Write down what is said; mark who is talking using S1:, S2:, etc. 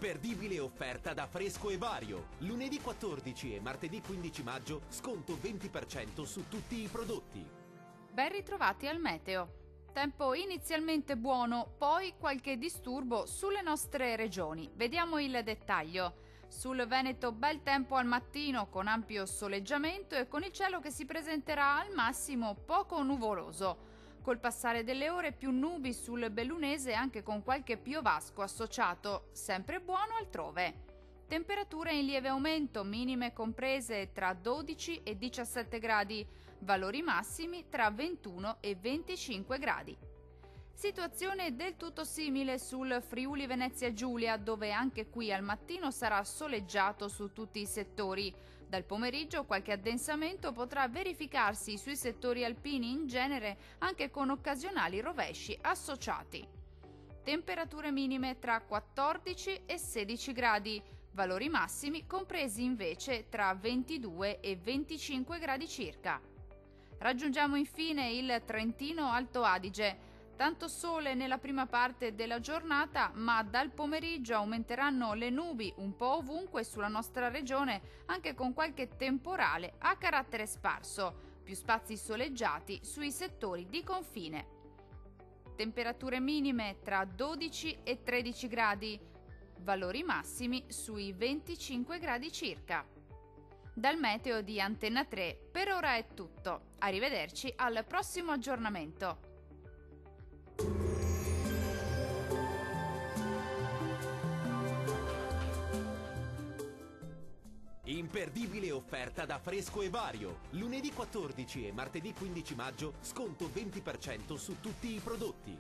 S1: Imperdibile offerta da Fresco e Vario. Lunedì 14 e martedì 15 maggio sconto 20% su tutti i prodotti.
S2: Ben ritrovati al meteo. Tempo inizialmente buono, poi qualche disturbo sulle nostre regioni. Vediamo il dettaglio. Sul Veneto bel tempo al mattino con ampio soleggiamento e con il cielo che si presenterà al massimo poco nuvoloso. Col passare delle ore più nubi sul bellunese anche con qualche piovasco associato, sempre buono altrove. Temperature in lieve aumento, minime comprese tra 12 e 17 gradi, valori massimi tra 21 e 25 gradi. Situazione del tutto simile sul Friuli Venezia Giulia, dove anche qui al mattino sarà soleggiato su tutti i settori. Dal pomeriggio qualche addensamento potrà verificarsi sui settori alpini in genere, anche con occasionali rovesci associati. Temperature minime tra 14 e 16 gradi, valori massimi compresi invece tra 22 e 25 gradi circa. Raggiungiamo infine il Trentino Alto Adige. Tanto sole nella prima parte della giornata, ma dal pomeriggio aumenteranno le nubi un po' ovunque sulla nostra regione, anche con qualche temporale a carattere sparso, più spazi soleggiati sui settori di confine. Temperature minime tra 12 e 13 gradi, valori massimi sui 25 gradi circa. Dal meteo di Antenna 3 per ora è tutto. Arrivederci al prossimo aggiornamento.
S1: Imperdibile offerta da Fresco e Vario. Lunedì 14 e martedì 15 maggio sconto 20% su tutti i prodotti.